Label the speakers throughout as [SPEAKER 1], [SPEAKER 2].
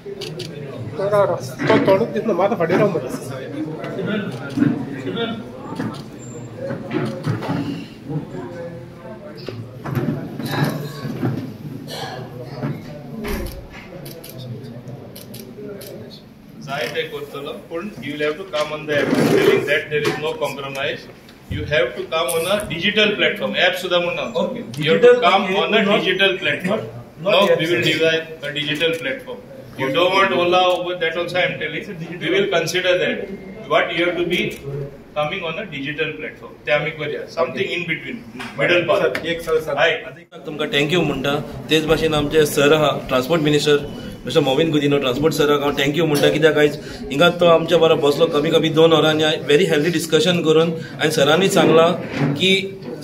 [SPEAKER 1] तो तोडून दिसना माझा फाटी राव मरे
[SPEAKER 2] जाय ते करतलो पण you will have to come on the app. Telling that there is no compromise. You have to come on a digital platform. App सुद्धा म्हणा.
[SPEAKER 3] Okay.
[SPEAKER 2] You have to come on a digital platform. No, we will design a digital platform. You don't want Ola over that also I am telling. We will consider that. But you have to be coming on a digital platform. ते आम्ही करूया. Something in between. Middle path.
[SPEAKER 1] एक sir
[SPEAKER 3] तुमका thank you म्हणटा तेच भाशेन आमचे sir आहा transport minister mister मोविन Gudino transport सराक हांव थँक्यू म्हणटा कित्याक आयज हिंगा तो आमच्या बरो बसलो कमी कमी 2 वरांनी व्हेरी हेल्दी डिस्कशन करून आनी सरांनी सांगला की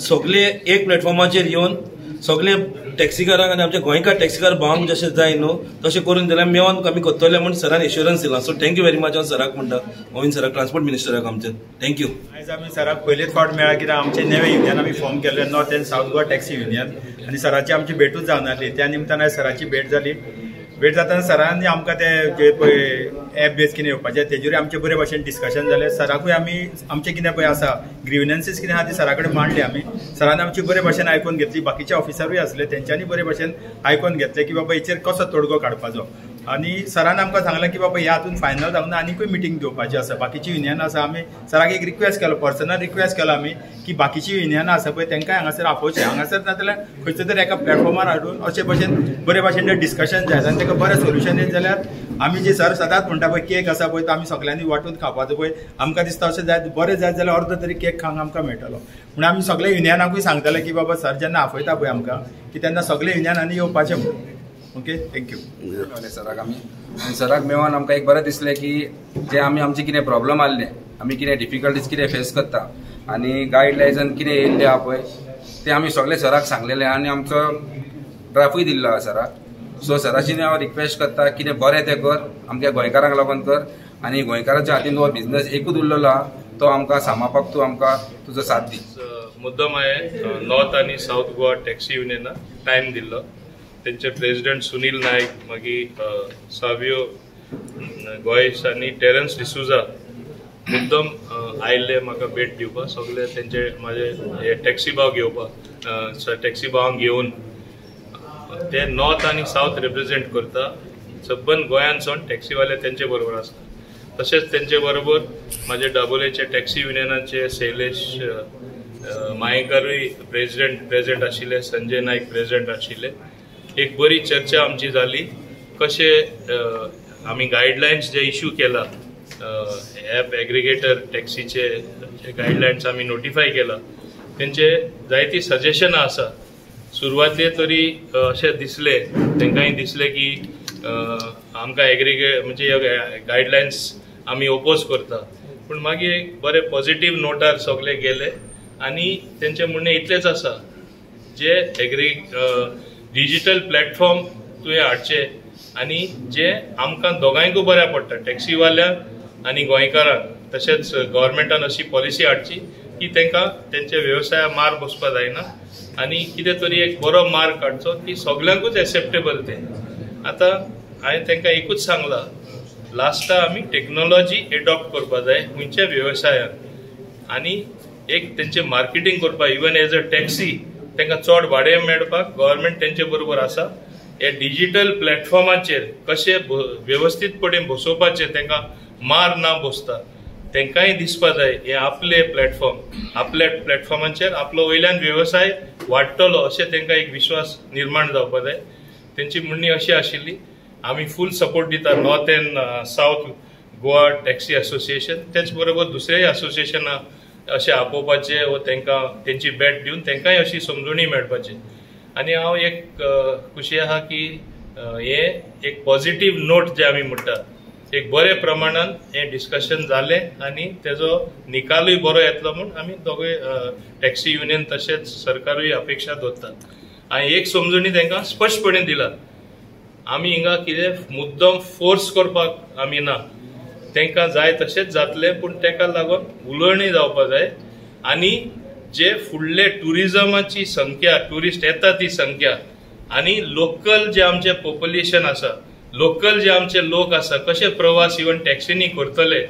[SPEAKER 3] सगळे एक प्लॅटफॉर्माचेर येवन सगळे टॅक्सीकारांक आनी आमचे गोंयकार टॅक्सीकार भावांक जशें जाय न्हू तशें करून दिल्यार मेळोन आमी करतले म्हणून सरान एश्युरन्स दिला सो थँक्यू व्हेरी मच हांव सराक म्हणटा मोविन सराक ट्रान्सपोर्ट मिनिस्टराक आमचे थँक्यू
[SPEAKER 4] आयज आमी सराक पयलेच फावट मेळ्ळा कित्याक आमचे नवे युनियन आमी फॉर्म केल्ले north end south Goa taxi union आनी सराची आमची भेटूच जावन आसली त्या निमतान आयज सराची भेट जाली भेट जातना सरांनी आमकां ते जे पळय एप बेस कितें येवपाचें तेजेर आमचे बरे भशेन डिस्कशन जालें सराकूय आमी आमचे कितें पळय आसा ग्रिवनन्सीस कितें आहा ती सरा कडेन मांडली आमी सरान आमची बरे भशेन आयकून घेतली बाकीचे ऑफिसरूय आसले तेंच्यांनी बरे भशेन आयकून घेतले की बाबा हेचेर कसो तोडगो काडपाचो आनी सरान आमकां सांगलें की बाबा ह्या हातून फायनल जावना आनीकूय मिटींग घेवपाची आसा बाकीची युनियन आसा आमी सराक एक रिक्वेस्ट केलो पर्सनल रिक्वेस्ट केलो आमी की बाकीची युनियनां आसा पळय तांकांय हांगासर आपोवचें हांगासर ना जाल्यार खंयच्या तरी एका प्लॅटफॉर्मार हाडून अशे भशेन बरे भशेन तें डिस्कशन जाय आनी ताका बरें सोल्युशन येत जाल्यार आमी जे सर सदांच म्हणटा पळय केक आसा पळय तो आमी सगळ्यांनी वांटून खावपाचो पळय आमकां दिसता अशें जाय बरें जाय जाल्यार अर्दो तरी केक खावंक आमकां मेळटलो म्हण आमी सगळे युनियनाकूय सांगतले की बाबा सर जेन्ना आपयता पळय आमकां की तेन्ना सगळे युनियनांनी येवपाचें म्हणून ओके थँक्यू
[SPEAKER 5] सराक आमी सराक मेळोन आमकां एक बरें दिसलें की जे आमी आमचे कितें प्रॉब्लम आसले आमी कितें डिफिकल्टीज कितें फेस करता आनी गायडलायन्सान कितें येयल्लें आहा पळय ते आमी सगळे सराक सांगलेलें आनी आमचो ड्राफ्टूय दिल्लो आहा सराक सो सराची हांव रिक्वेस्ट करता कितें बरें तें कर आमच्या गोंयकारांक लागून कर आनी गोंयकाराच्या हातीन हो बिझनस एकूच उरलेलो आहा तो आमकां सांबाळपाक तूं आमकां तुजो साथ दी
[SPEAKER 2] मुद्दम हांवें नॉर्थ आनी साऊथ गोवा टॅक्सी युनियनाक टायम दिल्लो तेंचे प्रेसिडेंट सुनील नायक मागीर सावियो गोयस आनी टेरन्स डिसुजा मुद्दम आयिल्ले म्हाका भेट दिवपाक सगळे तेंचे म्हाजे टॅक्सी भाव घेवपाक टॅक्सी भावांक घेवन ते नॉर्थ आनी साऊथ रिप्रेझेंट करता सबंद गोंयांतसून टॅक्सीवाले तेंचे बरोबर आसता तशेंच तेंचे बरोबर म्हाजे दाबोलेचे टॅक्सी युनियनाचे शैलेश मायेकारूय प्रेसिडेंट आशिल्ले संजय नायक प्रेसिडेंट आशिल्ले एक बरी चर्चा आमची जाली कशे आमी गायडलायन्स जे इश्यू केला ॲप एग्रिगेटर टॅक्सीचे जे गायडलायन्स आमी नोटिफाय केला तेंचे जायती सजेशनां आसा सुरवातेर तरी अशें दिसले तांकांय दिसले की आमकां एग्रिगेट म्हणजे गायडलायन्स आमी ओपोज करता पूण मागीर एक बरे पॉझिटिव्ह नोटार सगळे गेले आनी तेंचे म्हणणें इतलेंच आसा जे डिजिटल प्लॅटफॉर्म तुवें हाडचे आनी जे आमकां दोगांयकूय बऱ्या पडटा टॅक्सीवाल्यांक आनी गोंयकारांक तशेंच गव्हर्मेंटान अशी पॉलिसी हाडची की तांकां तेंचे वेवसायाक मार बसपा जायना आनी कितें तरी एक बरो मार्क काडचो की सगळ्यांकूच एक्सेप्टेबल ते आतां हांवें तांकां एकूच सांगलां लास्टा आमी टेक्नॉलॉजी एडॉप्ट करपा जाय खंयच्या वेवसायाक आनी एक तेंचे मार्केटिंग करपाक इवन एज अ टॅक्सी तांकां चड भाडें मेळपाक गव्हर्मेंट तेंचे बरोबर आसा हे डिजिटल प्लॅटफॉर्माचेर कशे वेवस्थीतपणे बसोवपाचे तांकां मार ना बसता तांकांय दिसपा जाय हे आपले प्लॅटफॉर्म आपल्या प्लॅटफॉर्माचेर आपलो वयल्यान वेवसाय वाडटलो अशें तांकां एक विश्वास निर्माण जावपा जाय तेंची म्हणणी अशी आशिल्ली आमी फूल सपोर्ट दिता north end south Goa taxi association तेच बरोबर दुसरेय असोसिएशनां अशें आपोवपाचे व तांकां तेंची भेट दिवन तांकांय अशी समजुणी मेळपाची आनी हांव एक खुशी आहा की हे एक पॉझिटिव्ह नोट जे आमी म्हणटा एक बरे प्रमाणान हे डिस्कशन जालें आनी तेजो निकालूय बरो येतलो म्हूण आमी दोगूय टॅक्सी युनियन तशेंच सरकारूय अपेक्षा दवरतात हांवें एक समजुणी तांकां स्पश्टपणे दिला आमी हिंगा कितें मुद्दम फोर्स करपाक आमी ना तांकां जाय तशेंच जातलें पूण ताका लागून उलवणूय जावपा जाय आनी जे फुडले टुरिजमाची संख्या टुरिस्ट येता ती संख्या आनी लोकल जे आमचे पॉप्युलेशन आसा लोकल जे आमचे लोक आसा कशे प्रवास इवन टॅक्सीनी करतले,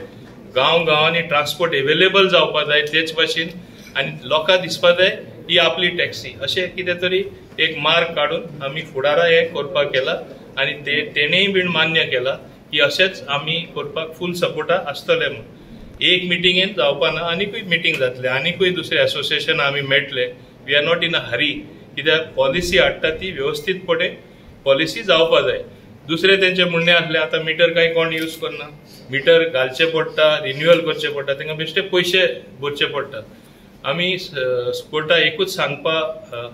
[SPEAKER 2] गांवांनी ट्रान्सपोर्ट अवेलेबल जावपा जाय तेच भाशेन, आनी लोकांक दिसपा जाय ही आपली टॅक्सी, अशें कितें तरी एक मार्ग काडून आमी फुडारा हे करपाक केला आनी तेणेय बीन मान्य केला की अशेंच आमी करपाक फूल सपोर्टा आसतले म्हणून. एक मिटिंगेन जावपा ना, आनीकूय मिटींग जातले, आनीकूय दुसरे असोसिएशन आमी मेळटले. वी आर नॉट इन अ हरी, कित्याक पॉलिसी हाडटा ती व्यवस्थीतपणे पॉलिसी जावपा जाय. दुसरे तेंचे म्हणणे आसले आता मिटर काही कोण यूज करना, मिटर घालचे पडटा, रिन्युअल करचे पडटा, तांकां बेश्टे पयशे भरचे पडटा. आमी कोर्टा एकूच सांगपा,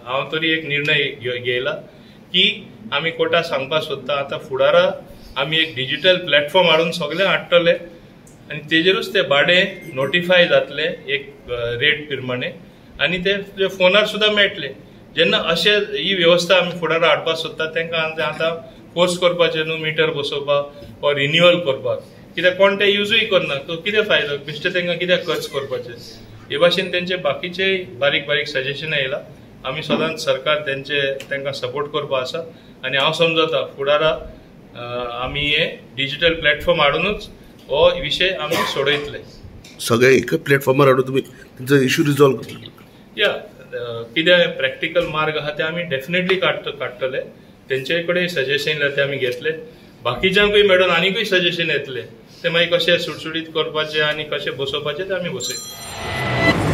[SPEAKER 2] हांव तरी एक निर्णय घेयला की आमी कोर्टाक सांगपा सोदता आता फुडारा आमी एक डिजिटल प्लॅटफॉर्म हाडून सगळे हाडटले आनी तेजेरूच ते भाडें नोटिफाय जातले एक रेट प्रमाणे आनी ते फोनार सुद्दां मेळटले. जेन्ना अशें ही वेवस्था आमी फुडारा हाडपाक सोदता तांकां आतां फोर्स करपाचें न्हू मिटर बसोवपाक वा रिन्युअल करपाक, कित्याक कोण ते यूजूय करना, तो कितें फायदो, बेश्टे तांकां कित्याक खर्च करपाचें. हे भाशेन तेंचे बाकीचे बारीक बारीक सजेशन येयला. आमी सदांच सरकार तांकां सपोर्ट करपा आसा आनी हांव समजता फुडारा आमी हे डिजिटल प्लॅटफॉर्म हाडूनच हो विशय आमी सोडयतले.
[SPEAKER 6] सगळे एकच प्लॅटफॉर्मार हाडून तुमी तुमचो इश्यू रिजॉल्व करतले.
[SPEAKER 2] या कितें प्रॅक्टिकल मार्ग आहा ते आमी डेफिनेटली काडटले. तेंचे कडेन सजेशन येयले ते आमी घेतले. बाकीच्यांकूय मेळून आनीकूय सजेशन येतले, ते मागीर कशें सुटसुटीत करपाचें आनी कशें बसोवपाचें ते आमी बसयतले.